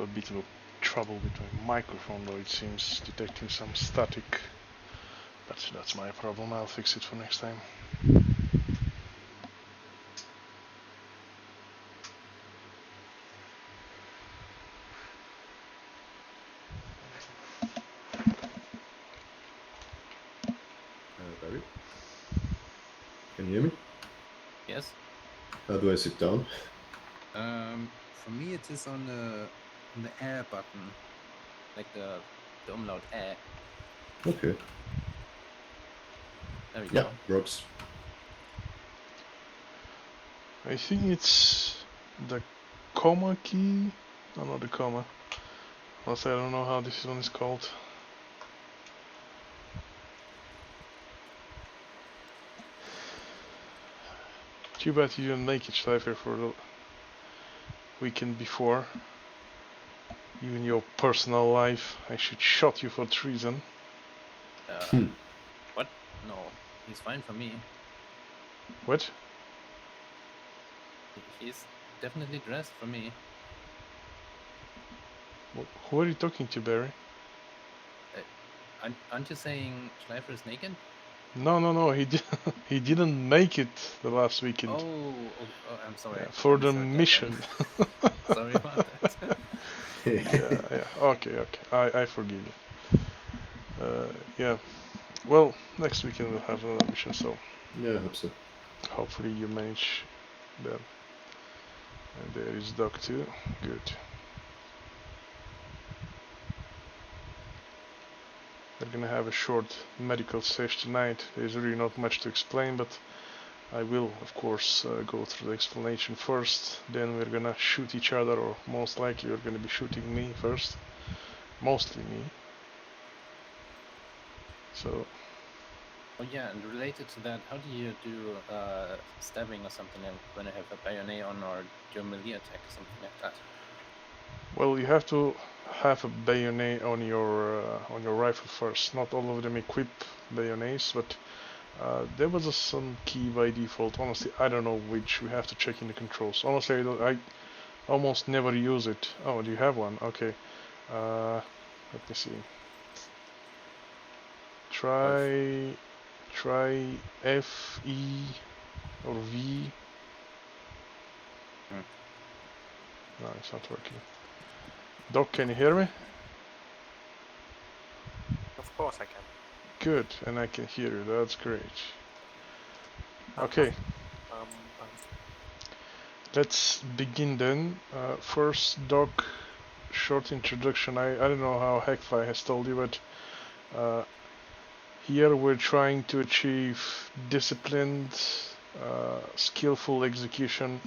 a bit of trouble with my microphone, though it seems detecting some static. But that's my problem. I'll fix it for next time. Barry? Can you hear me? Yes. How do I sit down? For me, it is on the air button, like the umlaut air. Okay. There we Yeah, go. works. I think it's the comma key. No, not the comma. Also, I don't know how this one is called. Too bad you didn't make it, Schleifer, for the weekend before. Even your personal life, I should shot you for treason. What? No, he's fine for me. What? He's definitely dressed for me. Who are you talking to, Barry? Aren't you saying Schleifer is naked? No, he didn't make it the last weekend. Oh, I'm sorry. Yeah, for the mission. Sorry about that. yeah. Okay. I forgive you. Yeah. Well, next weekend we'll have another mission, so Yeah, I hope so. hopefully you manage that. And there is Doc too. Good. We're gonna have a short medical session tonight. There's really not much to explain, but I will, of course, go through the explanation first. Then we're gonna shoot each other, or most likely you're gonna be shooting me first. Mostly me. So. Oh yeah, and related to that, how do you do stabbing or something when you have a bayonet on or do a melee attack or something like that? Well, you have to have a bayonet on your rifle first. Not all of them equip bayonets, but there was some key by default. Honestly, I don't know which. We have to check in the controls. Honestly, I almost never use it. Oh, do you have one? Okay. Let me see. Try F, E, or V. No, it's not working. Doc, can you hear me? Of course I can. Good, and I can hear you. That's great. Okay. Let's begin then. First, Doc, short introduction. I don't know how Hackfly has told you, but here we're trying to achieve disciplined, skillful execution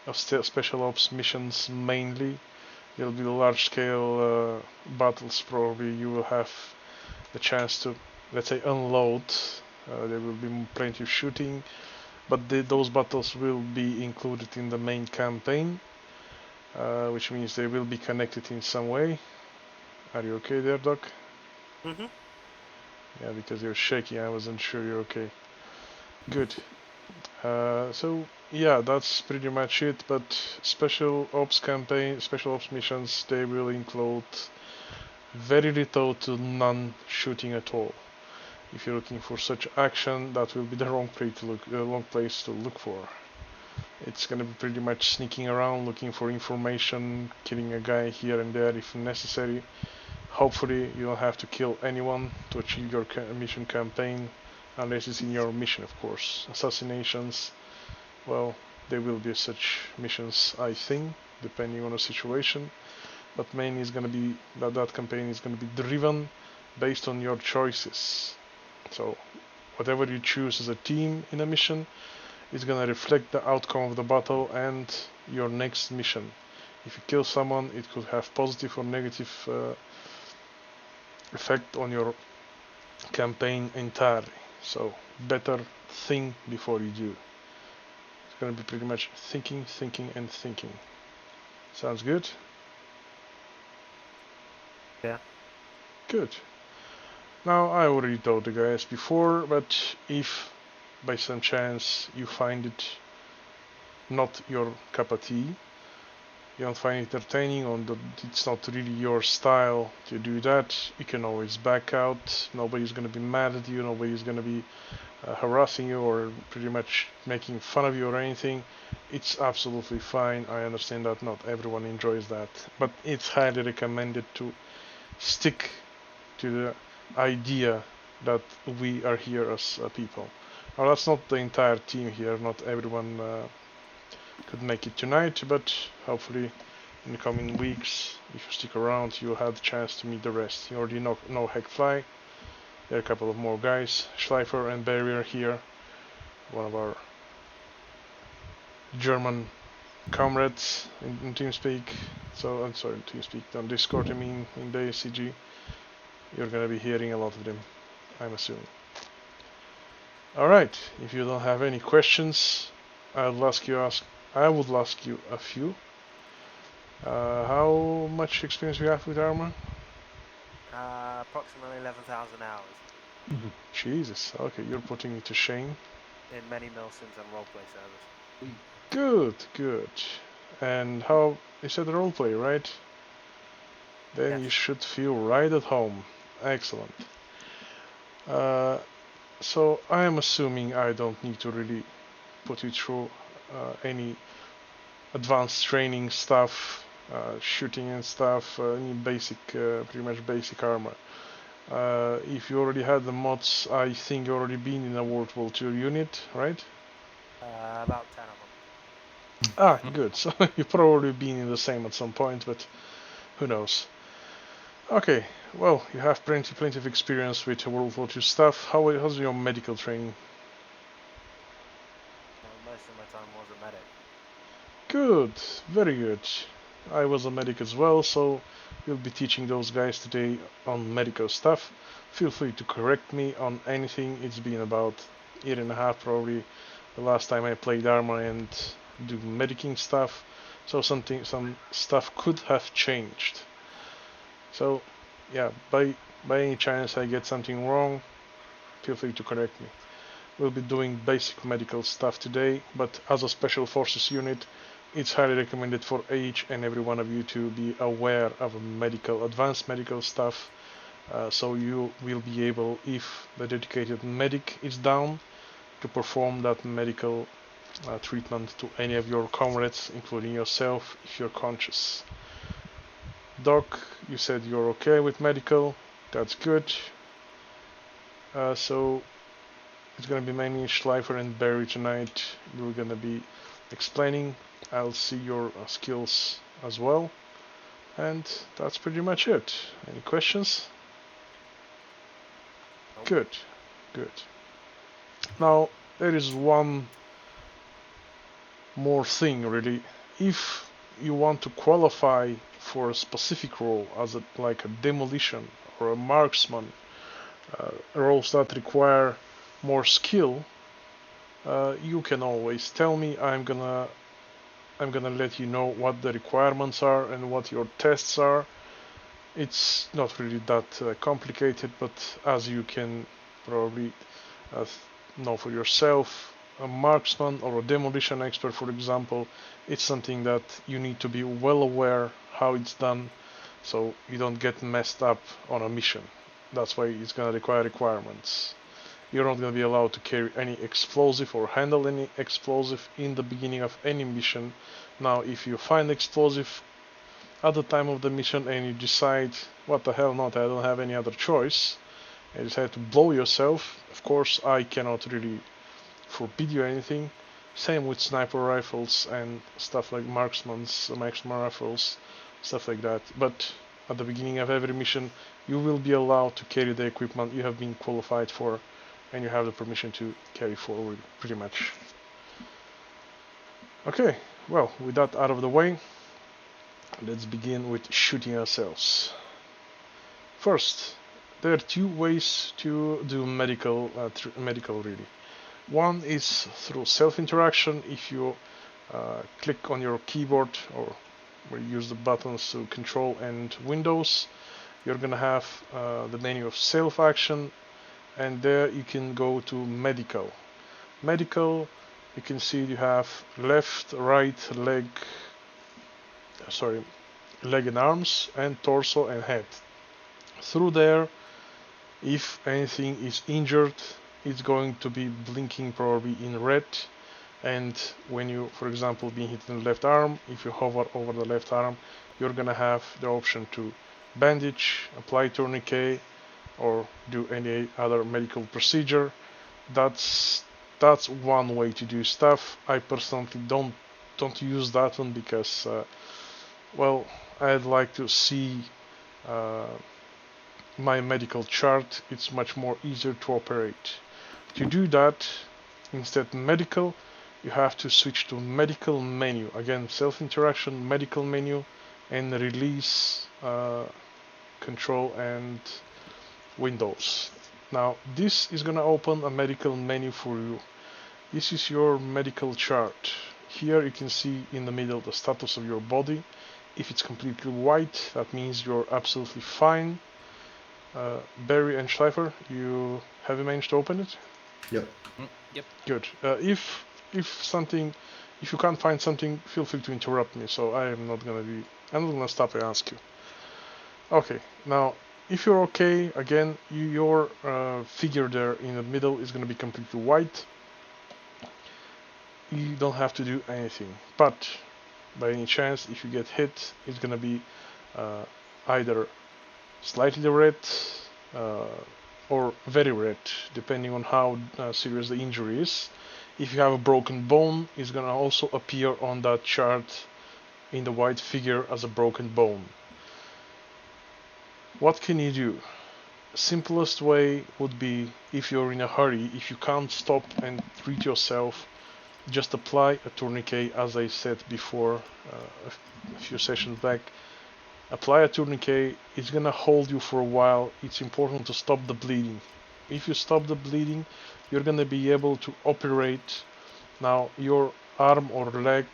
of special ops missions mainly. There'll be large-scale battles probably. You will have the chance to, let's say, unload. There will be plenty of shooting, but those battles will be included in the main campaign, which means they will be connected in some way. Are you okay there, Doc? Mm-hmm. Yeah, because you're shaky, I wasn't sure you're okay. Good. So yeah, that's pretty much it. But special ops missions, they will include very little to none shooting at all. If you're looking for such action, that will be the wrong place to look for. It's gonna be pretty much sneaking around, looking for information, killing a guy here and there if necessary. Hopefully you don't have to kill anyone to achieve your mission campaign, unless it's in your mission, of course. Assassinations, well, there will be such missions, I think, depending on the situation. But mainly is gonna be that campaign is gonna be driven based on your choices. So whatever you choose as a team in a mission is gonna reflect the outcome of the battle and your next mission. If you kill someone, it could have positive or negative effect on your campaign entirely. So better think before you do. It's gonna be pretty much thinking, and thinking. Sounds good? Yeah. Good. Now, I already told the guys before, but if by some chance you find it not your cup of tea, you don't find it entertaining or that it's not really your style to do that, you can always back out. Nobody's going to be mad at you, nobody's going to be harassing you or pretty much making fun of you or anything. It's absolutely fine. I understand that not everyone enjoys that, but it's highly recommended to stick to the idea that we are here as people. Now that's not the entire team here, not everyone could make it tonight, but hopefully in the coming weeks, if you stick around, you'll have the chance to meet the rest. You already know Heckfly. There are a couple of more guys. Schleifer and Barry are here. One of our German comrades in TeamSpeak. So I'm sorry, TeamSpeak on Discord. I mean, in the SCG, you're gonna be hearing a lot of them, I'm assuming. All right. If you don't have any questions, I would ask you a few. How much experience you have with Arma? Approximately 11,000 hours Jesus. Okay, you're putting me to shame. in many Milsons and roleplay servers. Good, good. And how you said roleplay, right? Then you Yes. should feel right at home. Excellent. So I am assuming I don't need to really put you through any advanced training stuff, shooting and stuff, any basic, pretty much basic armor. If you already had the mods, I think you already been in a World War II unit, right? About 10 of them. Ah, good. So you've probably been in the same at some point, but who knows? Okay, well, you have plenty of experience with World War II stuff. How's your medical training? Most of my time was a medic. Good, very good. I was a medic as well, so we'll be teaching those guys today on medical stuff. Feel free to correct me on anything. It's been about a year and a half probably the last time I played Arma and do medicing stuff, so some stuff could have changed. So yeah, by any chance I get something wrong, feel free to correct me. We'll be doing basic medical stuff today, but as a special forces unit, it's highly recommended for each and every one of you to be aware of advanced medical stuff, so you will be able, if the dedicated medic is down, to perform that medical treatment to any of your comrades, including yourself, if you're conscious. Doc, you said you're okay with medical. That's good. So it's gonna be mainly Schleifer and Barry tonight. We're gonna be explaining. I'll see your skills as well. And that's pretty much it. Any questions? Nope. Good, good. Now, there is one more thing really. If you want to qualify for a specific role as like a demolition or a marksman, roles that require more skill, you can always tell me. I'm gonna let you know what the requirements are and what your tests are. It's not really that complicated, but as you can probably know for yourself, a marksman or a demolition expert, for example, it's something that you need to be well aware how it's done, so you don't get messed up on a mission. That's why it's gonna require requirements. You're not gonna be allowed to carry any explosive or handle any explosive in the beginning of any mission. Now, if you find explosive at the time of the mission and you decide, what the hell not, I don't have any other choice, and you decide to blow yourself, of course I cannot really forbid you anything. Same with sniper rifles and stuff like marksman rifles, stuff like that. But at the beginning of every mission, you will be allowed to carry the equipment you have been qualified for, and you have the permission to carry forward, pretty much. Okay, well, with that out of the way, let's begin with shooting ourselves. First, there are two ways to do medical really. One is through self-interaction. If you click on your keyboard or use the buttons to control and Windows, you're gonna have the menu of self-action, and there you can go to medical. Medical, you can see you have left, right leg, sorry, leg and arms, and torso and head. Through there, if anything is injured, it's going to be blinking probably in red. And when you, for example, being hit in the left arm, if you hover over the left arm, you're gonna have the option to bandage, apply tourniquet, or do any other medical procedure. That's one way to do stuff. I personally don't use that one because, well, I'd like to see my medical chart. It's much more easier to operate. To do that, instead medical, you have to switch to medical menu. Again, self-interaction, medical menu, and release control and Windows. Now this is gonna open a medical menu for you. This is your medical chart. Here you can see in the middle the status of your body. If it's completely white, that means you're absolutely fine. Barry and Schleifer, have you managed to open it? Yep. Yep. Good. If you can't find something, feel free to interrupt me. So I'm not gonna stop and ask you. Okay. Now, if you're okay, again, your figure there in the middle is gonna be completely white. You don't have to do anything. But by any chance, if you get hit, it's gonna be either slightly red or very red, depending on how serious the injury is. If you have a broken bone, it's gonna also appear on that chart in the white figure as a broken bone. What can you do? Simplest way would be, if you're in a hurry, if you can't stop and treat yourself, just apply a tourniquet, as I said before a few sessions back. Apply a tourniquet, it's gonna hold you for a while. It's important to stop the bleeding. If you stop the bleeding, you're gonna be able to operate. Now your arm or leg,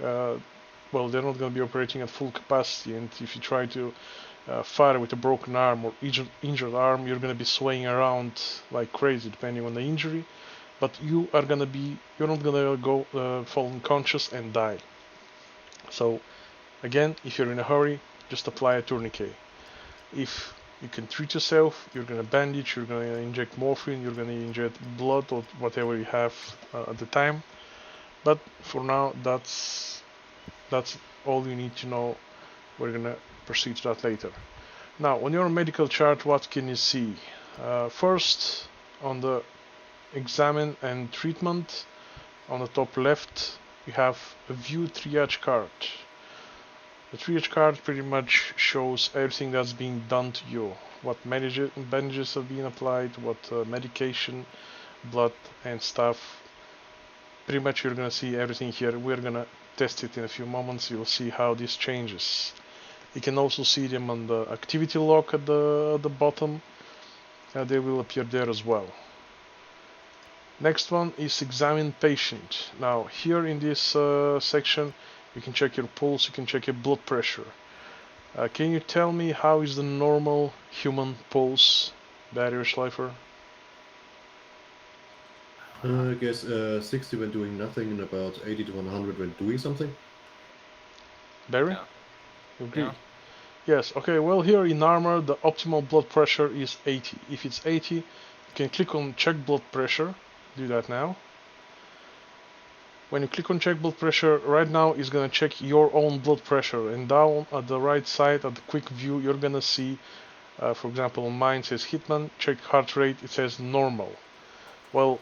well, they're not gonna be operating at full capacity, and if you try to fire with a broken arm or injured arm, you're gonna be swaying around like crazy depending on the injury. But you're not gonna go fall unconscious and die. So again, if you're in a hurry, just apply a tourniquet. If you can treat yourself, you're gonna bandage, you're gonna inject morphine, you're gonna inject blood or whatever you have at the time. But for now, that's all you need to know. We're gonna proceed to that later. Now, on your medical chart, what can you see? First, on the examine and treatment, on the top left, you have a view triage card. The triage card pretty much shows everything that's being done to you. What bandages have been applied, what medication, blood and stuff. Pretty much you're gonna see everything here. We're gonna test it in a few moments. You'll see how this changes. You can also see them on the activity log at the bottom. They will appear there as well. Next one is examine patient. Now here in this section, you can check your pulse, you can check your blood pressure. Can you tell me how is the normal human pulse, Barry or Schleifer? I guess 60 when doing nothing and about 80 to 100 when doing something. Barry? Yeah. You agree? Yeah. Yes, okay, well here in Arma the optimal blood pressure is 80. If it's 80, you can click on check blood pressure. Do that now. When you click on check blood pressure, right now it's gonna check your own blood pressure, and down at the right side at the quick view you're gonna see, for example, mine says Hitman, check heart rate, it says normal. Well,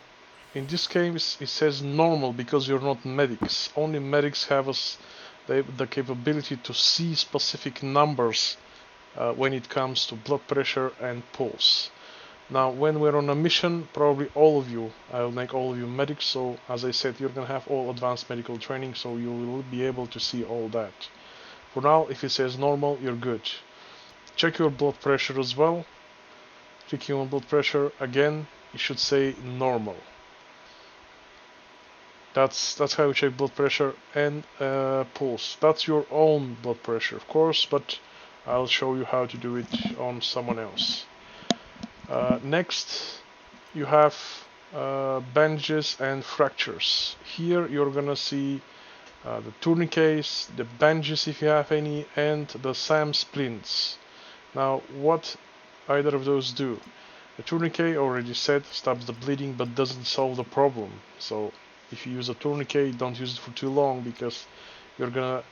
in this case it says normal because you're not medics. Only medics have the capability to see specific numbers when it comes to blood pressure and pulse. Now, when we're on a mission, probably all of you, I'll make all of you medics, so as I said, you're gonna have all advanced medical training, so you will be able to see all that. For now, if it says normal, you're good. Check your blood pressure as well. Clicking on blood pressure, again, it should say normal. That's how you check blood pressure and pulse. That's your own blood pressure, of course, but I'll show you how to do it on someone else. Next, you have bandages and fractures. Here you're gonna see the tourniquets, the bandages if you have any, and the SAM splints. Now, what either of those do? The tourniquet, already said, stops the bleeding but doesn't solve the problem. So if you use a tourniquet, don't use it for too long, because you're gonna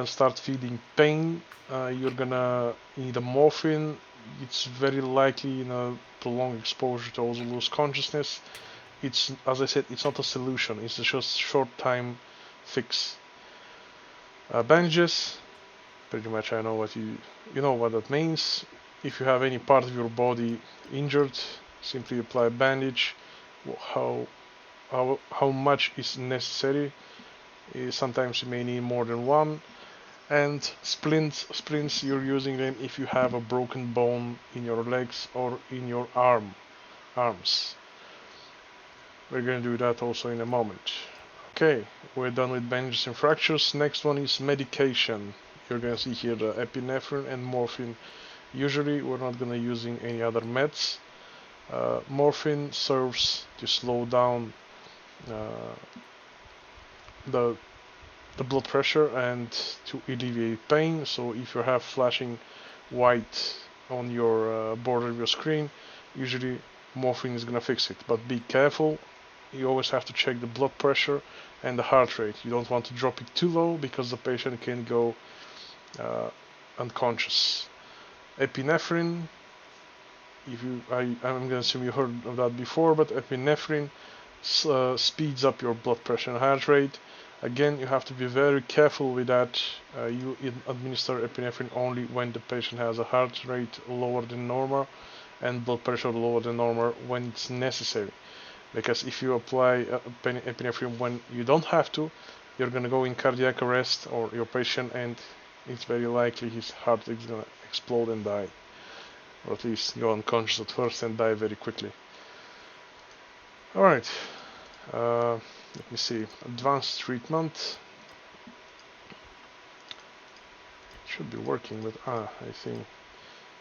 start feeling pain. You're gonna need a morphine. It's very likely in a prolonged exposure to also lose consciousness. It's, as I said, it's not a solution. It's just short time fix. Bandages, pretty much I know what you know what that means. If you have any part of your body injured, simply apply a bandage. How much is necessary? Sometimes you may need more than one. And splints, you're using them if you have a broken bone in your legs or in your arms. We're going to do that also in a moment. Okay, we're done with bandages and fractures. Next one is medication. You're going to see here the epinephrine and morphine. Usually we're not going to using any other meds. Morphine serves to slow down the blood pressure and to alleviate pain. So if you have flashing white on your border of your screen, usually morphine is gonna fix it. But be careful, you always have to check the blood pressure and the heart rate. You don't want to drop it too low, because the patient can go unconscious. Epinephrine, I'm gonna assume you heard of that before, but epinephrine speeds up your blood pressure and heart rate. Again, you have to be very careful with that. You administer epinephrine only when the patient has a heart rate lower than normal and blood pressure lower than normal when it's necessary. Because if you apply epinephrine when you don't have to, you're going to go in cardiac arrest, or your patient, and it's very likely his heart is going to explode and die. Or at least go unconscious at first and die very quickly. Alright. Let me see. Advanced treatment. It should be working, but I think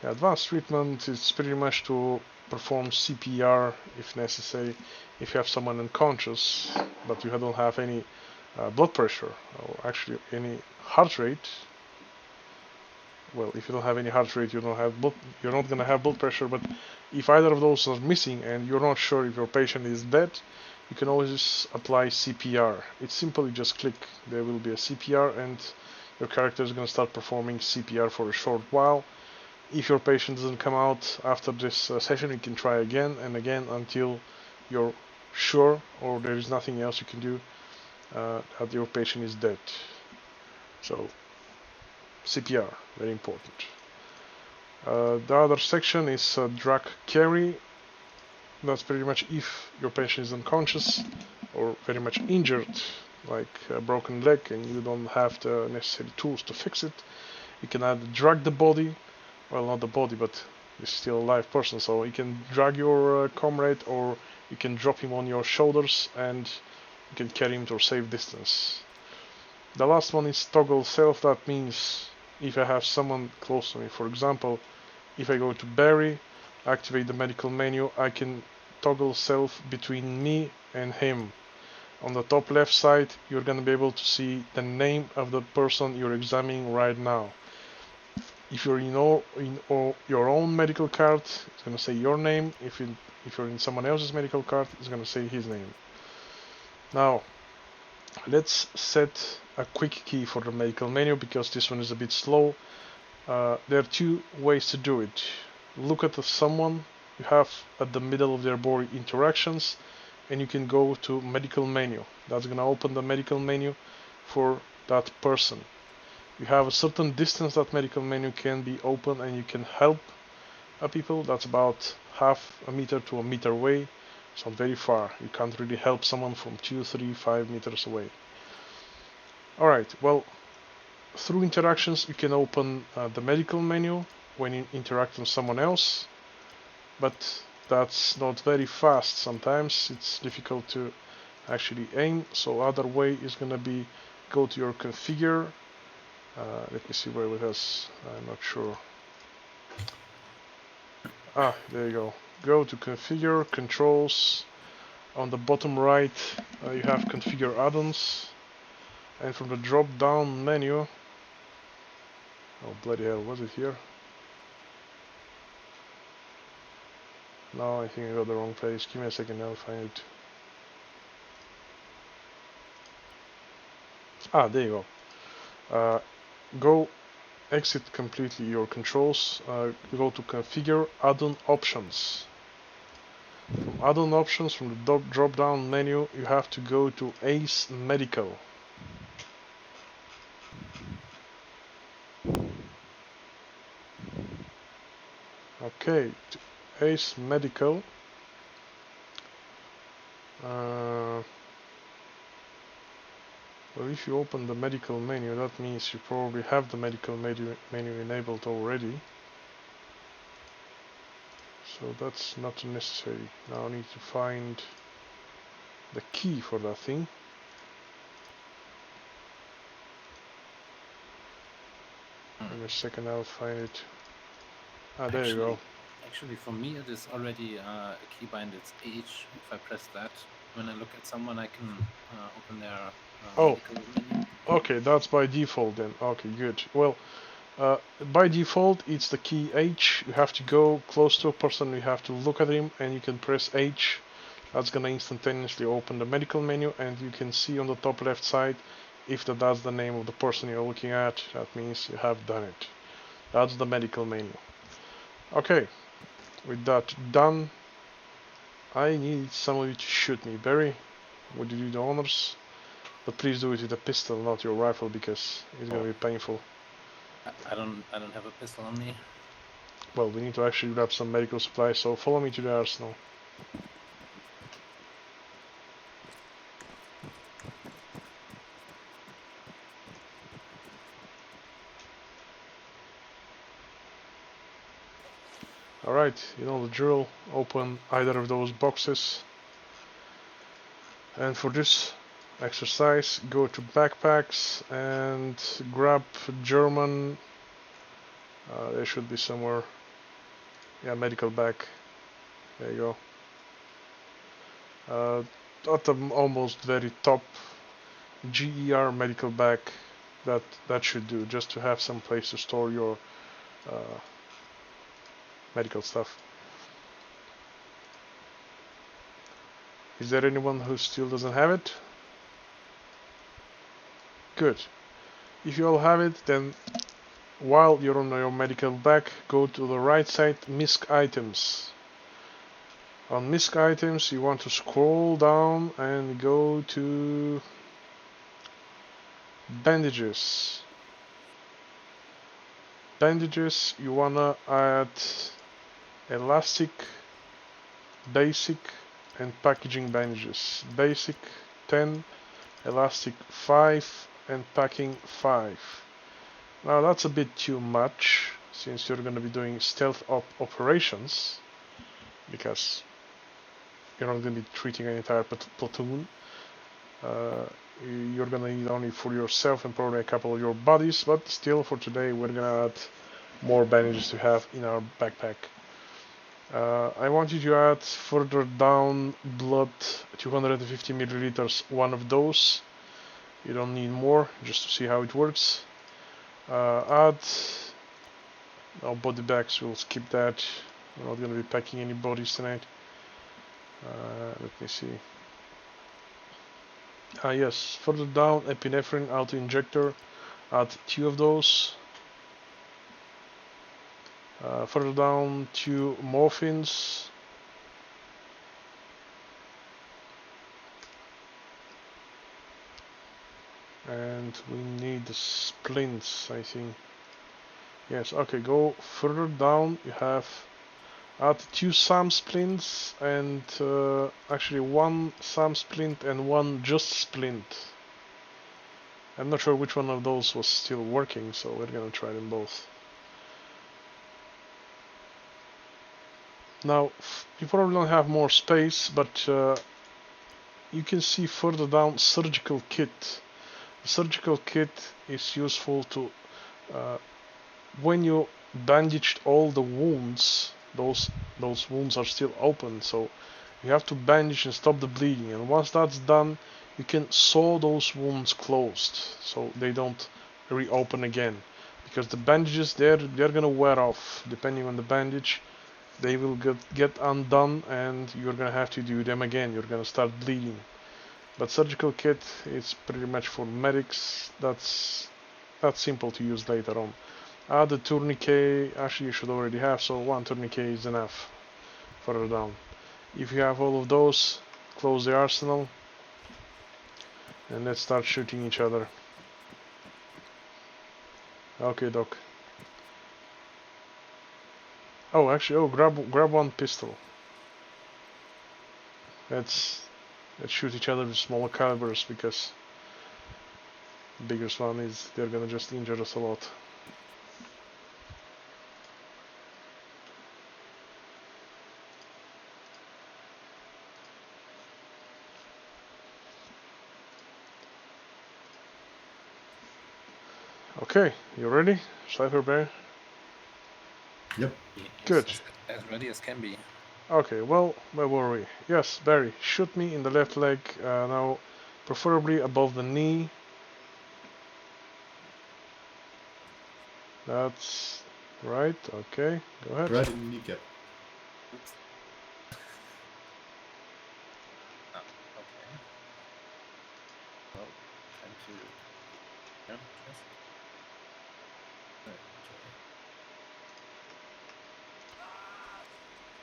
advanced treatment is pretty much to perform CPR if necessary. If you have someone unconscious, but you don't have any blood pressure, or actually any heart rate. Well, if you don't have any heart rate, you're not gonna have blood pressure. But if either of those are missing and you're not sure if your patient is dead, you can always apply CPR. It's simple, you just click, there will be a CPR, and your character is going to start performing CPR for a short while. If your patient doesn't come out after this session, you can try again and again until you're sure, or there is nothing else you can do, that your patient is dead. So, CPR, very important. The other section is drug carry. That's pretty much if your patient is unconscious or very much injured, like a broken leg, and you don't have the necessary tools to fix it. You can either drag the body, well, not the body, but he's still a live person, so you can drag your comrade, or you can drop him on your shoulders and you can carry him to a safe distance. The last one is toggle self. That means if I have someone close to me, for example, if I go to Barry, activate the medical menu, I can toggle self between me and him. On the top left side, you're going to be able to see the name of the person you're examining right now. If you're in your own medical card, it's going to say your name. If you're in someone else's medical card, it's going to say his name. Now, let's set a quick key for the medical menu, because this one is a bit slow. There are two ways to do it. Look at someone you have at the middle of their body interactions, and you can go to medical menu. That's going to open the medical menu for that person. You have a certain distance that medical menu can be open, and you can help people. That's about half a meter to a meter away. It's not very far. You can't really help someone from 2, 3, 5 meters away. Alright, well, through interactions you can open the medical menu when you interact with someone else, but that's not very fast. Sometimes it's difficult to actually aim, so other way is gonna be go to your configure. Let me see where it has, I'm not sure. There you go. Go to configure, controls, On the bottom right, you have configure add-ons, and from the drop-down menu, oh bloody hell, was it here? No, I think I got the wrong place. Give me a second, I'll find it. Ah, there you go. Go exit completely your controls. Go to configure add-on options. From add-on options, from the drop-down menu, you have to go to ACE Medical. Okay, to ACE Medical. Well, if you open the medical menu, that means you probably have the medical menu enabled already. So that's not necessary. Now I need to find the key for that thing. In a second I'll find it. Ah, there you go. Actually, for me it is already a keybind. It's H. If I press that, when I look at someone, I can open their medical menu. Okay, that's by default then. Okay, good. Well, by default it's the key H. You have to go close to a person, you have to look at him, and you can press H. That's gonna instantaneously open the medical menu, and you can see on the top left side if that's the name of the person you're looking at. That means you have done it. That's the medical menu. Okay, with that done, I need somebody to shoot me. Barry, would you do the honors? But please do it with a pistol, not your rifle, because it's gonna be painful. I don't have a pistol on me. Well, we need to actually grab some medical supplies, so follow me to the arsenal. Alright, you know the drill. Open either of those boxes. And for this exercise, go to backpacks and grab German. There should be somewhere. Yeah, medical bag. There you go. At the almost very top, GER medical bag. That should do, just to have some place to store your medical stuff. Is there anyone who still doesn't have it? Good. If you all have it, then while you're on your medical bag, go to the right side, MISC items. On MISC items, you want to scroll down and go to bandages. Bandages, you wanna add elastic, basic, and packaging bandages. Basic 10, elastic 5, and packing 5. Now that's a bit too much, since you're going to be doing stealth operations, because you're not going to be treating an entire platoon. You're going to need only for yourself and probably a couple of your buddies, but still for today we're going to add more bandages to have in our backpack. I want you to add further down blood, 250 milliliters, one of those. You don't need more, just to see how it works. Add body bags, we'll skip that. We're not going to be packing any bodies tonight. Let me see. Yes, further down, epinephrine auto-injector, add 2 of those. Further down, 2 morphines. And we need the splints, I think. Yes, okay, go further down, you have add 2 SAM splints and actually 1 SAM splint and 1 just splint. I'm not sure which one of those was still working, so we're gonna try them both. Now, you probably don't have more space, but you can see further down surgical kit. The surgical kit is useful to when you bandaged all the wounds, those wounds are still open, so You have to bandage and stop the bleeding, and once that's done, you can sew those wounds closed so they don't reopen again. Because the bandages, they're gonna wear off. Depending on the bandage, they will get undone, and you're gonna have to do them again. You're gonna start bleeding. But surgical kit is pretty much for medics. That's simple to use later on. The tourniquet, actually you should already have, so one tourniquet is enough further down. If you have all of those, close the arsenal and let's start shooting each other. Okay, Doc. Oh, actually, grab one pistol. Let's shoot each other with smaller calibers, because the biggest one is they're gonna just injure us a lot. Okay, you ready, Cypher Bear? Yep. Good. As ready as can be. Okay, well, where were we? Yes, Barry, shoot me in the left leg, now preferably above the knee. That's right, okay, go ahead. Right in the kneecap. Oops. Oh, okay. Well, time to. Yeah, yes.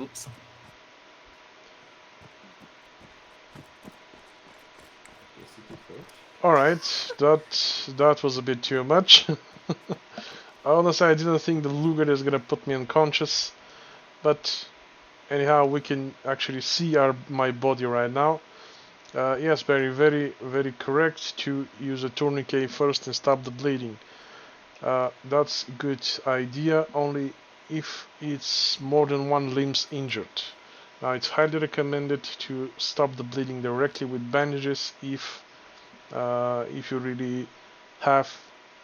Oops. Alright, that was a bit too much. Honestly, I didn't think the Luger is gonna put me unconscious, but anyhow, we can actually see my body right now. Yes, Barry, very correct to use a tourniquet first and stop the bleeding. That's a good idea, only if it's more than one limb's injured. Now, it's highly recommended to stop the bleeding directly with bandages if you really have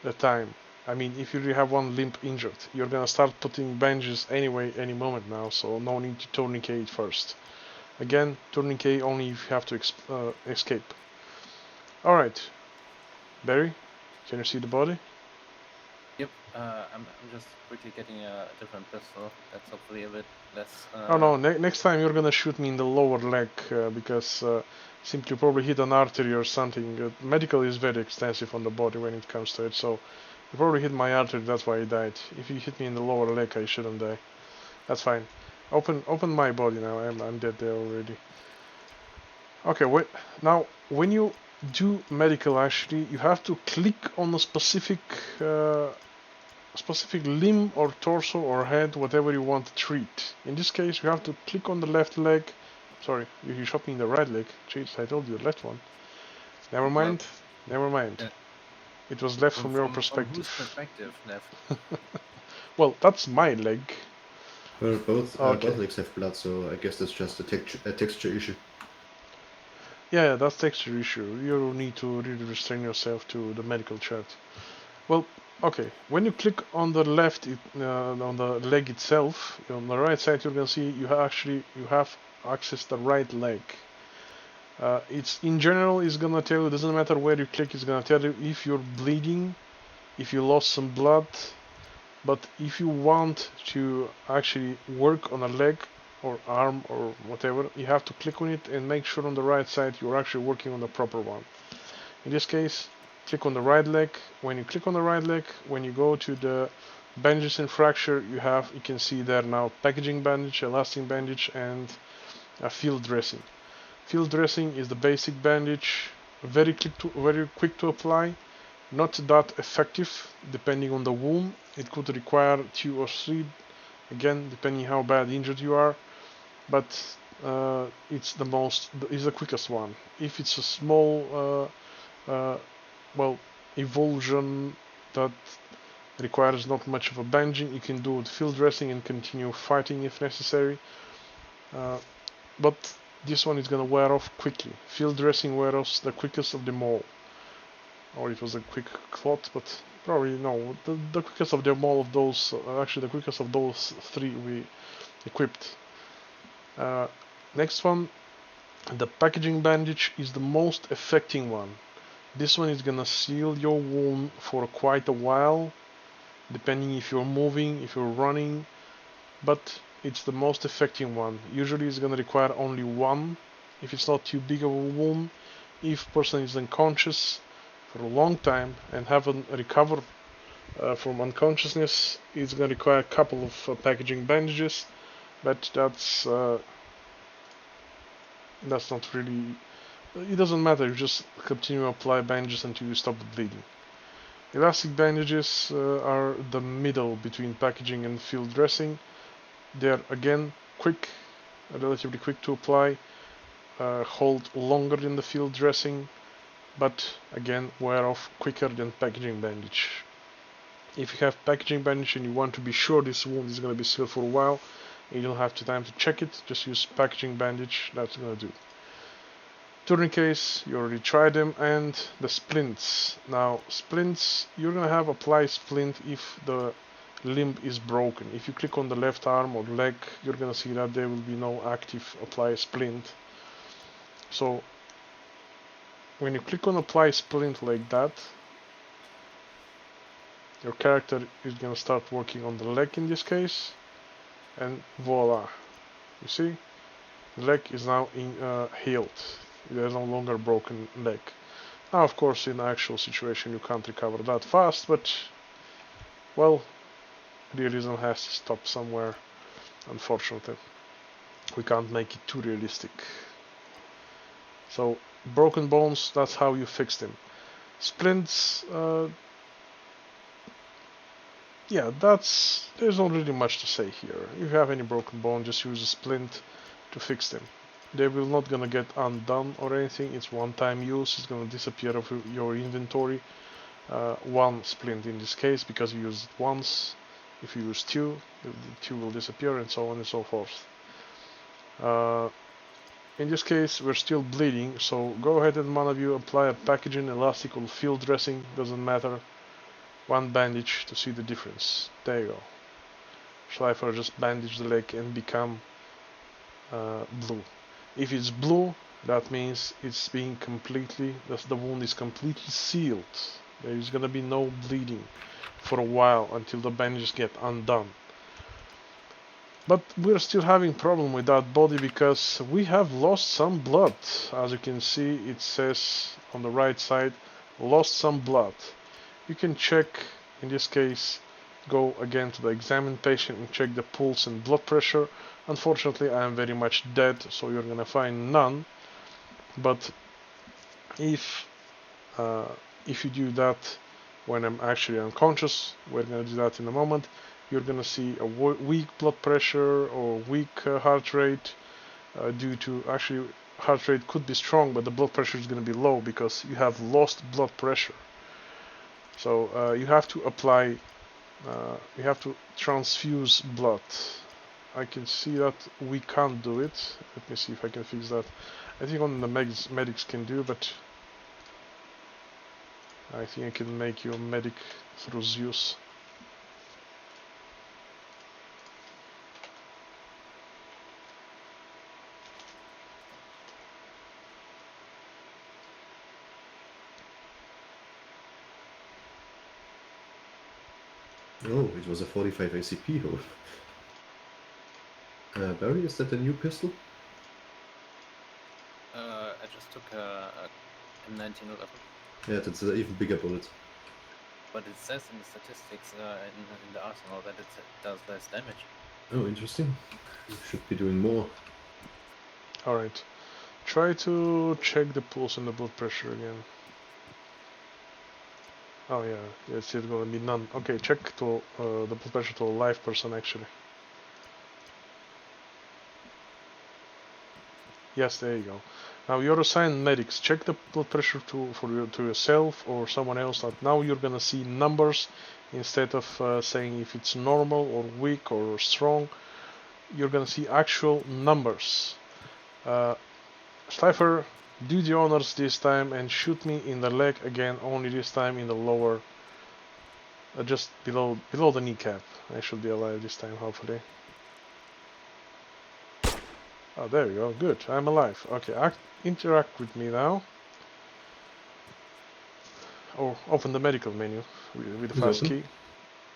the time. I mean, if you really have one limb injured, you're gonna start putting bandages anyway any moment now, so no need to tourniquet first. Again, tourniquet only if you have to escape. Alright, Barry, can you see the body? Yep. I'm just quickly getting a different pistol. That's hopefully a bit less. Oh no, next time you're gonna shoot me in the lower leg, because simply probably hit an artery or something. Medical is very extensive on the body when it comes to it, so you probably hit my artery, that's why I died. If you hit me in the lower leg, I shouldn't die. That's fine. Open my body now. I'm dead there already. Okay, wait. Now, when you do medical, actually, you have to click on a specific limb or torso or head, whatever you want to treat. In this case, you have to click on the left leg. Sorry, you shot me in the right leg. Jeez, I told you the left one. Never mind. Never mind. Yeah. It was left from your perspective. From whose perspective left? Well, that's my leg. Well, both Okay. legs have blood, so I guess that's just a texture issue. Yeah, that's texture issue. You need to really restrain yourself to the medical chat. Well, okay. When you click on the left, on the leg itself, on the right side, you can see you have access the right leg. It's in general, it's gonna tell you. Doesn't matter where you click, it's gonna tell you if you're bleeding, if you lost some blood. But if you want to actually work on a leg or arm or whatever, you have to click on it and make sure on the right side you're actually working on the proper one. In this case, click on the right leg. When you click on the right leg, when you go to the bandages and fracture, you can see there now packaging bandage, elastic bandage, and a field dressing. Field dressing is the basic bandage, very quick to apply. Not that effective, depending on the wound. It could require 2 or 3, again, depending how bad injured you are. But it's the quickest one. If it's a small, avulsion that requires not much of a bandaging, you can do with field dressing and continue fighting if necessary. But this one is gonna wear off quickly. Field dressing wears off the quickest of them all. Or it was a quick thought, but probably no. The quickest of them all of those, actually the quickest of those 3 we equipped. Next one, The packaging bandage is the most effective one. This one is gonna seal your wound for quite a while, depending if you're moving, if you're running, but it's the most effective one. Usually it's gonna require only one if it's not too big of a wound. If person is unconscious for a long time and haven't recovered from unconsciousness, it's gonna require a couple of packaging bandages, but that's not really. It doesn't matter. You just continue to apply bandages until you stop the bleeding. Elastic bandages are the middle between packaging and field dressing. They're again quick, relatively quick to apply, hold longer than the field dressing, but again wear off quicker than packaging bandage. If you have packaging bandage and you want to be sure this wound is going to be sealed for a while, and you don't have time to check it, just use packaging bandage. That's going to do. Tourniquets, you already tried them, and the splints. Now, splints, you're going to have apply splint if the limb is broken. If you click on the left arm or leg, you're going to see that there will be no active apply splint. So, when you click on apply splint like that, your character is going to start working on the leg in this case, and voila. You see? The leg is now healed. There's no longer broken leg. Now, of course, in actual situation, you can't recover that fast, but, well, realism has to stop somewhere, unfortunately. We can't make it too realistic. So, broken bones, that's how you fix them. Splints, yeah, there's not really much to say here. If you have any broken bone, just use a splint to fix them. They will not gonna get undone or anything. It's one-time use. It's gonna disappear of your inventory. One splint in this case, because you used it once. If you use two, the two will disappear, and so on and so forth. In this case, we're still bleeding, so go ahead and one of you apply a packaging, elastic, or field dressing. Doesn't matter. One bandage to see the difference. There you go. Schleifer just bandage the leg and become blue. If it's blue, that means it's being completely, the wound is completely sealed. There is gonna be no bleeding for a while until the bandages get undone. But we're still having problem with that body because we have lost some blood. As you can see, it says on the right side, lost some blood. You can check, in this case, go again to the examined patient and check the pulse and blood pressure. Unfortunately, I am very much dead, so you're gonna find none. But if you do that when I'm actually unconscious, we're gonna do that in a moment, you're gonna see a weak blood pressure or weak heart rate due to, actually heart rate could be strong, but the blood pressure is gonna be low because you have lost blood pressure. So you have to apply, you have to transfuse blood. I can see that we can't do it. Let me see if I can fix that. I think only the medics can do, but I think I can make you a medic through Zeus. Oh, it was a 45 ACP hole. Barry, is that the new pistol? I just took a M1911, Yeah, that's an even bigger bullet. but it says in the statistics in the arsenal that it does less damage. Oh, interesting. You should be doing more. Alright. Try to check the pulse and the blood pressure again. Oh yeah, it's still gonna be none. Okay, check to the blood pressure to a live person actually. Yes, there you go. Now you're assigned medics. Check the blood pressure to yourself or someone else. That now you're gonna see numbers instead of saying if it's normal or weak or strong. You're gonna see actual numbers. Schleifer, do the honors this time and shoot me in the leg again. Only this time in the lower, just below the kneecap. I should be alive this time, hopefully. Oh, there you go. Good. I'm alive. Okay, interact with me now. Or open the medical menu with the It's fast open. key.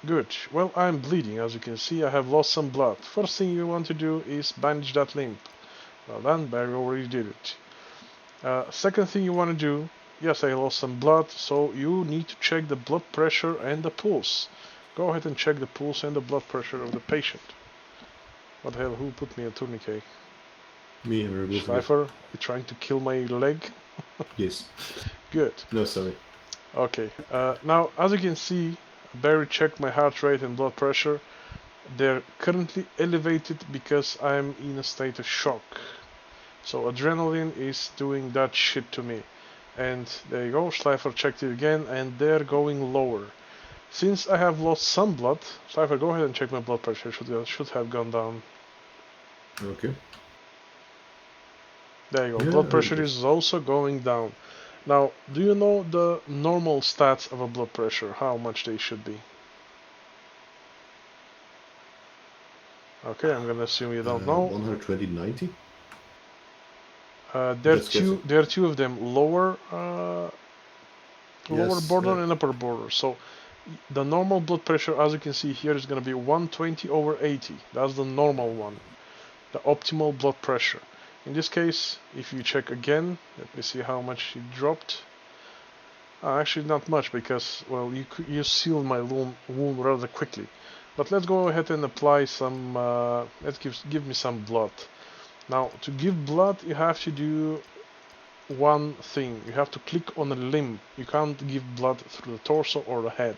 Good. Well, I'm bleeding. As you can see, I have lost some blood. First thing you want to do is bandage that limb. Well done, Barry already did it. Second thing you want to do, yes, I lost some blood, so you need to check the blood pressure and the pulse. Go ahead and check the pulse and the blood pressure of the patient. What the hell, who put me a tourniquet? Me, I'm removing it. Schleifer, you trying to kill my leg? Yes. Good. No, sorry. Okay, now as you can see, Barry checked my heart rate and blood pressure. They're currently elevated because I'm in a state of shock. So adrenaline is doing that shit to me. And there you go, Schleifer checked it again, and they're going lower. Since I have lost some blood, Schleifer, go ahead and check my blood pressure. Should have gone down. Okay. There you go. Yeah, Blood I pressure did. is also going down. Now, do you know the normal stats of a blood pressure? How much they should be? Okay, I'm gonna assume you don't know. 120/90? There are Just guessing. two of them, lower Yes, border and upper border. So the normal blood pressure, as you can see here, is gonna be 120/80. That's the normal one, the optimal blood pressure. In this case, if you check again, let me see how much it dropped. Actually, not much because, well, you sealed my wound rather quickly. But let's go ahead and apply some. Let's give me some blood. Now, to give blood, you have to do one thing. You have to click on a limb. You can't give blood through the torso or the head.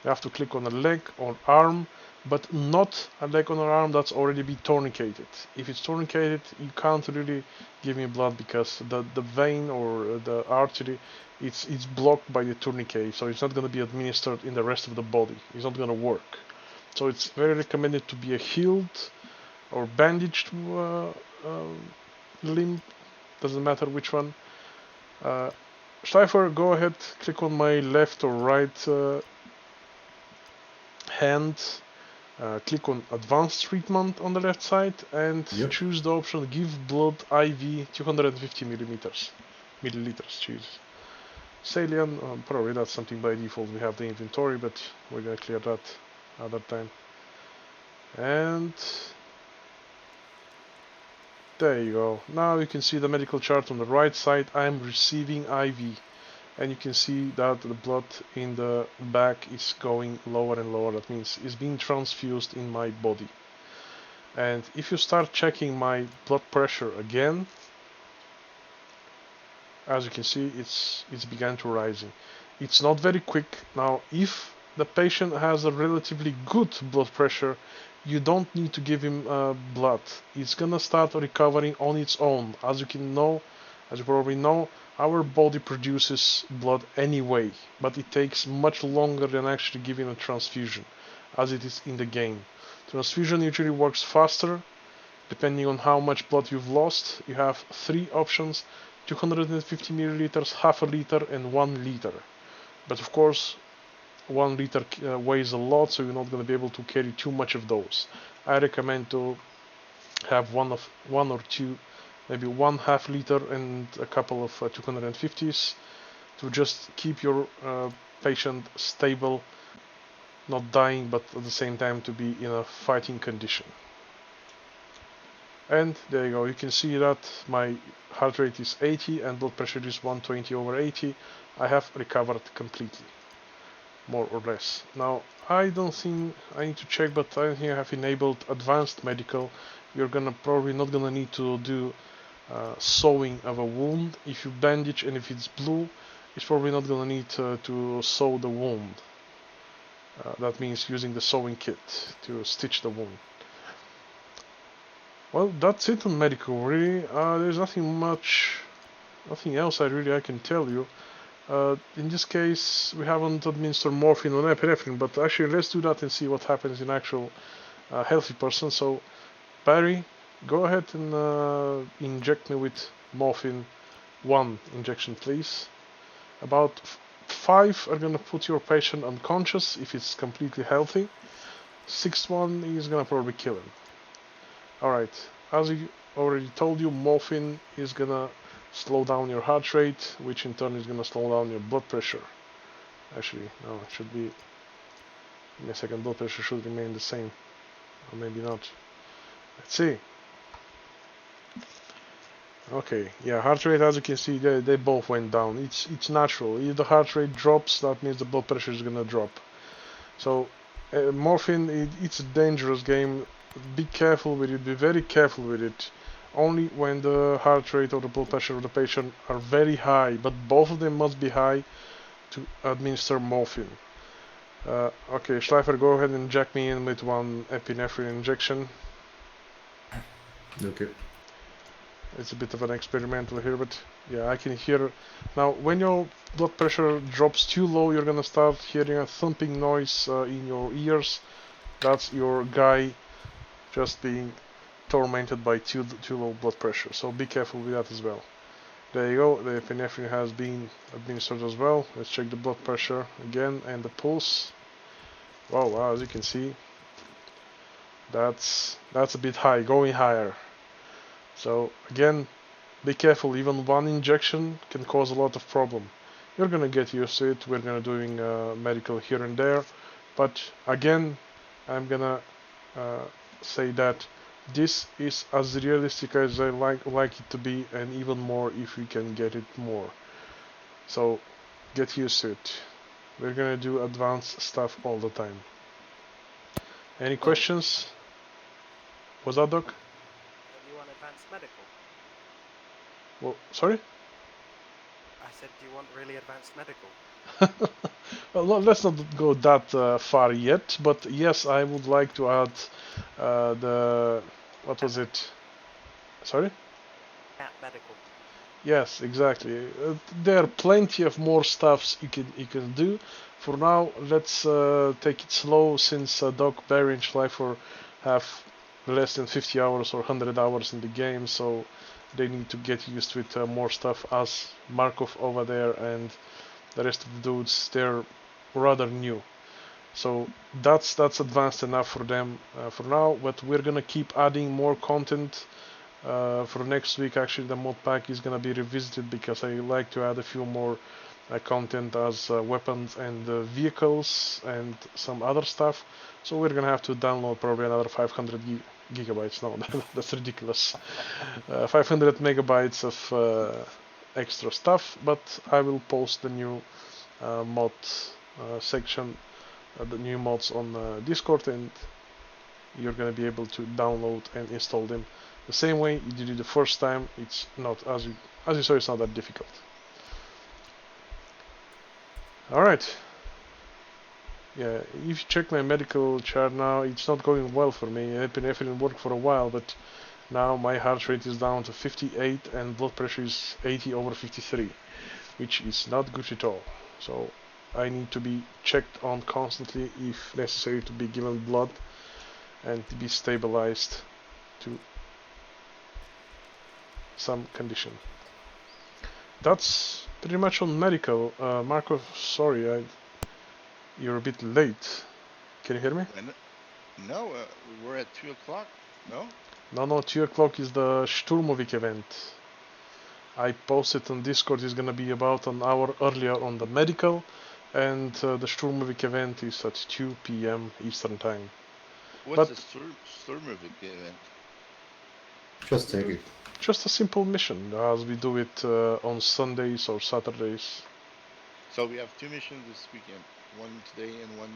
You have to click on a leg or arm, but not a leg or an arm that's already been tourniqueted. If it's tourniqueted, you can't really give me blood because the vein or the artery, it's blocked by the tourniquet, so it's not going to be administered in the rest of the body. It's not going to work. So it's very recommended to be a healed or bandaged limb. Doesn't matter which one. Schleifer, go ahead, click on my left or right hand, click on advanced treatment on the left side, and Yep. choose the option give blood IV 250 milliliters. Jesus. Saline, probably that's something by default we have the inventory, but we're gonna clear that other time. And there you go. Now you can see the medical chart on the right side. I'm receiving IV. And you can see that the blood in the back is going lower and lower. That means it's being transfused in my body. And if you start checking my blood pressure again, as you can see, it's began to rising. It's not very quick. Now, if the patient has a relatively good blood pressure, you don't need to give him blood. It's gonna start recovering on its own. As you probably know, our body produces blood anyway, but it takes much longer than actually giving a transfusion, as it is in the game. Transfusion usually works faster, depending on how much blood you've lost. You have three options: 250 milliliters, half a liter, and 1 liter. But of course, 1 liter weighs a lot, so you're not going to be able to carry too much of those. I recommend to have one or two, maybe 1/2 liter and a couple of 250s to just keep your patient stable, not dying, but at the same time to be in a fighting condition. And there you go, you can see that my heart rate is 80 and blood pressure is 120/80. I have recovered completely, more or less. Now, I don't think I need to check, but I think I have enabled advanced medical. You're probably not gonna need to do sewing of a wound. If you bandage and if it's blue, it's probably not gonna need to sew the wound. That means using the sewing kit to stitch the wound. Well, that's it on medical, really. There's nothing else I can tell you. In this case, we haven't administered morphine or epinephrine, but actually let's do that and see what happens in actual healthy person. So, Barry, go ahead and inject me with morphine. 1 injection, please. About 5 are gonna put your patient unconscious if it's completely healthy. 6th one is gonna probably kill him. Alright, already told you, morphine is gonna slow down your heart rate, which in turn is gonna slow down your blood pressure. Actually, no, it should be. Give me a second. Blood pressure should remain the same, or maybe not. Let's see. Okay, yeah, heart rate, as you can see, they both went down. It's natural. If the heart rate drops, that means the blood pressure is gonna drop. So, morphine, it's a dangerous game. Be careful with it. Be very careful with it. Only when the heart rate or the blood pressure of the patient are very high, but both of them must be high to administer morphine. Okay, Schleifer, go ahead and inject me in with one epinephrine injection. Okay. It's a bit of an experimental here, but yeah, I can hear. Now, when your blood pressure drops too low, you're gonna start hearing a thumping noise in your ears. That's your guy just being tormented by too low blood pressure. So be careful with that as well. There you go. The epinephrine has been administered as well. Let's check the blood pressure again and the pulse. Wow, as you can see, that's a bit high, going higher. So again, be careful. Even one injection can cause a lot of problem. You're gonna get used to it. We're gonna doing medical here and there, but again, I'm gonna say that this is as realistic as I like it to be, and even more if we can get it more. So get used to it. We're gonna do advanced stuff all the time. Any questions? Was that, Doc? Do you want advanced medical? Well, sorry? I said, do you want really advanced medical? Well, let's not go that far yet, but yes, I would like to add the... what was it? Sorry? Cat medical. Yes, exactly. There are plenty of more stuffs you can do. For now, let's take it slow, since Doc, Barry, and Schleifer have less than 50 hours or 100 hours in the game, so they need to get used with more stuff. As Markov over there and the rest of the dudes, they're rather new. So that's advanced enough for them for now, but we're gonna keep adding more content. For next week, actually, the mod pack is gonna be revisited, because I like to add a few more content as weapons and vehicles and some other stuff. So we're gonna have to download probably another 500 gigabytes. No, that's ridiculous. 500 megabytes of extra stuff, but I will post the new mod section, the new mods on Discord, and you're gonna be able to download and install them the same way you did it the first time. It's not, as you saw, it's not that difficult. Alright. Yeah, if you check my medical chart now, it's not going well for me. Epinephrine worked for a while, but now my heart rate is down to 58 and blood pressure is 80/53, which is not good at all. So I need to be checked on constantly, if necessary, to be given blood and to be stabilized to some condition. That's pretty much on medical. Marco, sorry, you're a bit late. Can you hear me? No, we're at 2 o'clock, no? No, 2 o'clock is the Sturmovik event. I posted on Discord, it's gonna be about an hour earlier on the medical, and the Sturmovik event is at 2 p.m. Eastern Time. What's the Sturmovik event? Just take it. Just a simple mission, as we do it on Sundays or Saturdays. So we have 2 missions this weekend, one today and one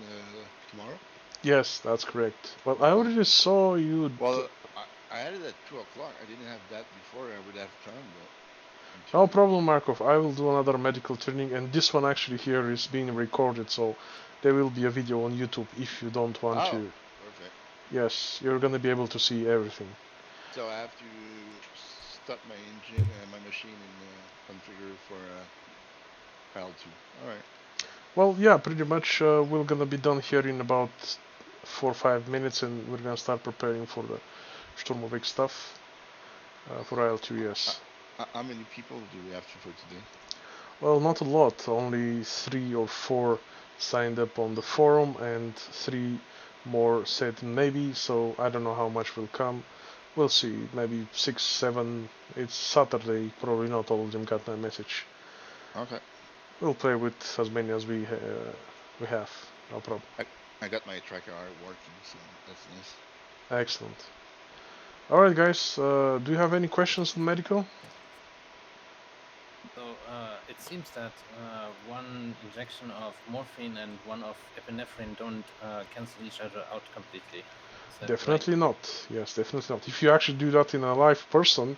tomorrow? Yes, that's correct. Well, I already saw you... Well, I had it at 2 o'clock. I didn't have that before. I would have come, but... No problem, Markov. I will do another medical training, and this one actually here is being recorded, so there will be a video on YouTube if you don't want to. Perfect. Yes, you're gonna be able to see everything. So I have to start my engine, my machine, and configure for Pal 2. Alright. Well, yeah, pretty much we're gonna be done here in about 4 or 5 minutes, and we're gonna start preparing for the Sturmovik stuff for IL2, yes. How many people do we have for today? Well, not a lot, only 3 or 4 signed up on the forum, and 3 more said maybe, so I don't know how much will come. We'll see, maybe 6, 7. It's Saturday, probably not all of them got my message. Okay. We'll play with as many as we have, no problem. I got my tracker working, so that's nice. Excellent. Alright guys, do you have any questions on medical? So it seems that one injection of morphine and one of epinephrine don't cancel each other out completely. Is that Definitely not. Yes, definitely not. If you actually do that in a live person,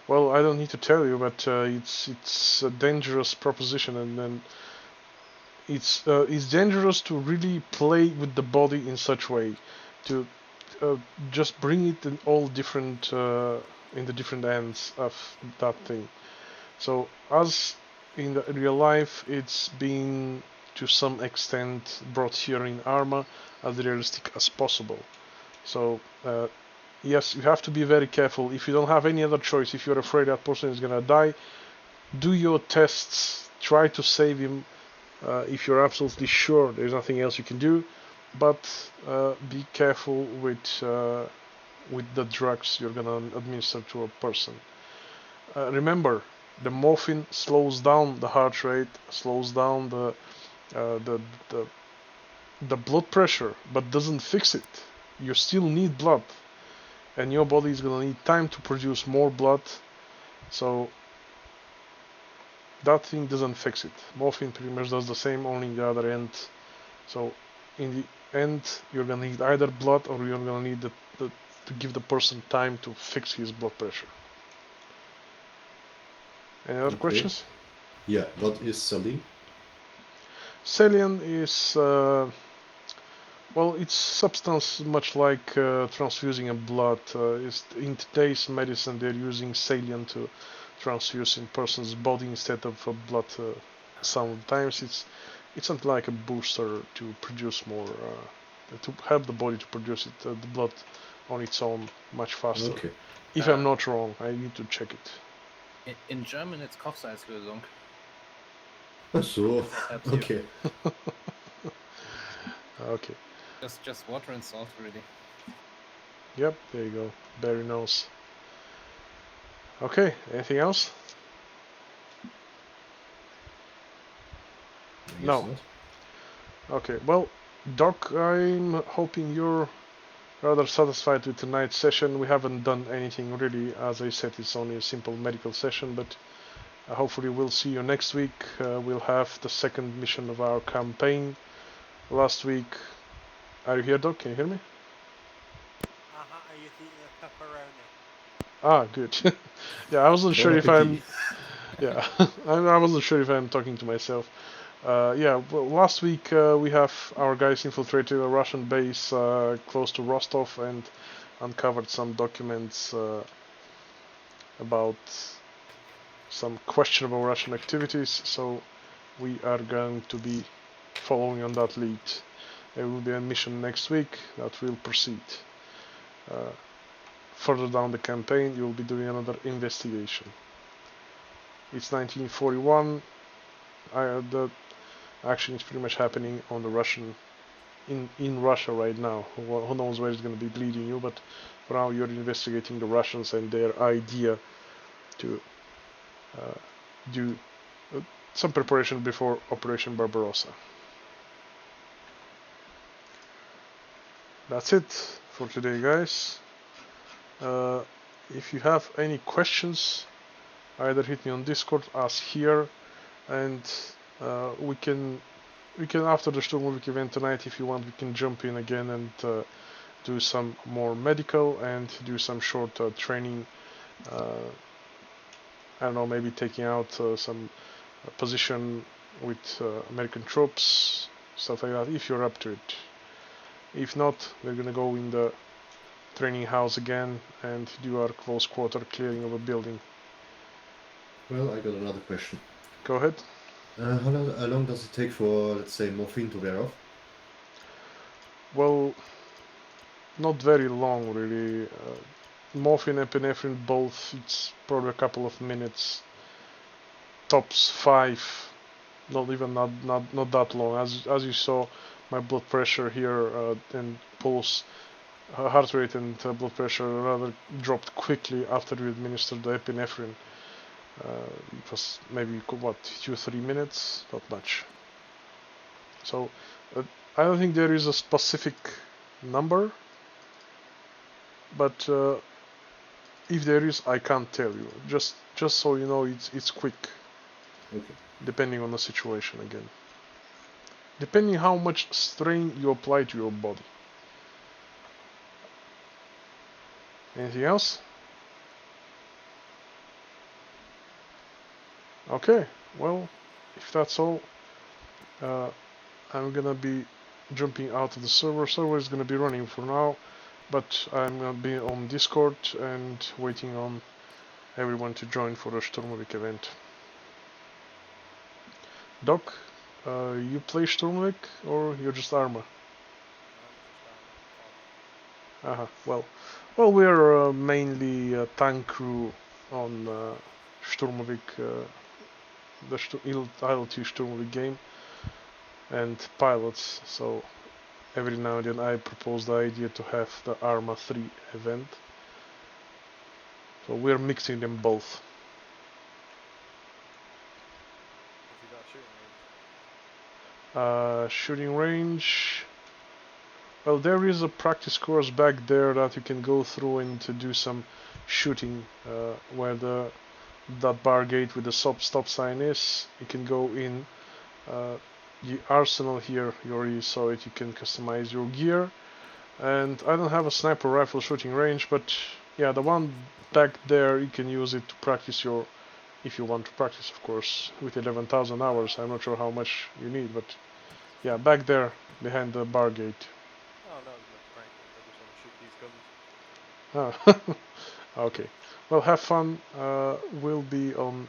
well, I don't need to tell you, but it's a dangerous proposition, and then it's dangerous to really play with the body in such way, to just bring it in all different in the different ends of that thing. So as in the real life, it's been to some extent brought here in Arma as realistic as possible. So yes, you have to be very careful. If you don't have any other choice, if you're afraid that person is gonna die, do your tests. Try to save him. If you're absolutely sure there's nothing else you can do, but be careful with the drugs you're gonna administer to a person. Remember, the morphine slows down the heart rate, slows down uh, the, the the blood pressure, but doesn't fix it. You still need blood, and your body is gonna need time to produce more blood. So that thing doesn't fix it. Morphine pretty much does the same, only in the other end. So in the end, you're gonna need either blood or you're gonna need to give the person time to fix his blood pressure. Any other Okay. questions? Yeah, what is saline? Saline is well, it's substance much like transfusing a blood. In today's medicine, they're using saline to transfuse in person's body instead of blood. Sometimes it's something like a booster to produce more, to help the body to produce it, the blood on its own much faster. Okay. If I'm not wrong, I need to check it. in German, it's Kochsalzlösung. Ach so. If that helps you. Okay. Okay. Just water and salt, really. Yep. There you go. Barry knows. Okay. Anything else? I guess No. not. Okay. Well, Doc, I'm hoping you're rather satisfied with tonight's session. We haven't done anything really. As I said, it's only a simple medical session, but hopefully we'll see you next week. We'll have the second mission of our campaign. Last week, are you here, Doc? Can you hear me? Are you eating a pepperoni? Ah, good. Yeah, I wasn't sure Bon if I'm. appetit. Yeah, I wasn't sure if I'm talking to myself. Yeah, well, last week we have our guys infiltrated a Russian base close to Rostov and uncovered some documents about some questionable Russian activities. So we are going to be following on that lead. There will be a mission next week that will proceed. Further down the campaign, you'll be doing another investigation. It's 1941. The action is pretty much happening on the Russian, in Russia right now. Who knows where it's going to be leading you? But for now, you're investigating the Russians and their idea to do some preparation before Operation Barbarossa. That's it for today, guys. If you have any questions, either hit me on Discord, ask here, and we can after the Sturmovik event tonight, if you want, we can jump in again and do some more medical and do some short training. I don't know, maybe taking out some position with American troops, stuff like that, if you're up to it. If not, we're gonna go in the training house again and do our close quarter clearing of a building. Well, I got another question. Go ahead. How long does it take for, let's say, morphine to wear off? Well, not very long, really. Morphine, epinephrine, both, it's probably a couple of minutes. Tops 5. Not even not that long. As you saw, my blood pressure here and pulse heart rate and blood pressure rather dropped quickly after you administered the epinephrine. It was maybe what 2-3 minutes, not much. So I don't think there is a specific number, but if there is, I can't tell you. Just so you know, it's quick. Okay. Depending on the situation again. Depending how much strain you apply to your body. Anything else? Okay, well, if that's all, I'm gonna be jumping out of the server. Server is gonna be running for now, but I'm gonna be on Discord and waiting on everyone to join for the Sturmovik event. Doc, you play Sturmovik or you're just Arma? Well, we're mainly a tank crew on Sturmovik, the IL-2 Sturmovik game, and pilots. So every now and then I propose the idea to have the Arma 3 event. So we're mixing them both. Have you got a shooting range? Shooting range. Well, there is a practice course back there that you can go through and to do some shooting, where that bar gate with the stop sign is. You can go in the arsenal here. You already saw it. You can customize your gear. And I don't have a sniper rifle shooting range, but yeah, the one back there, you can use it to practice your, if you want to practice, of course, with 11,000 hours. I'm not sure how much you need, but yeah, back there behind the bar gate. Oh no, not practice. I just want to shoot these guns. Ah, okay. Well, have fun. We'll be on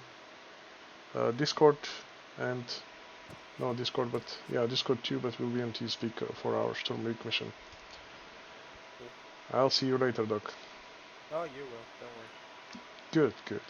Discord and no Discord, but yeah, Discord too. But we'll be on TeamSpeak for our Storm League mission. I'll see you later, Doc. Oh, you will. Don't worry. Good, good.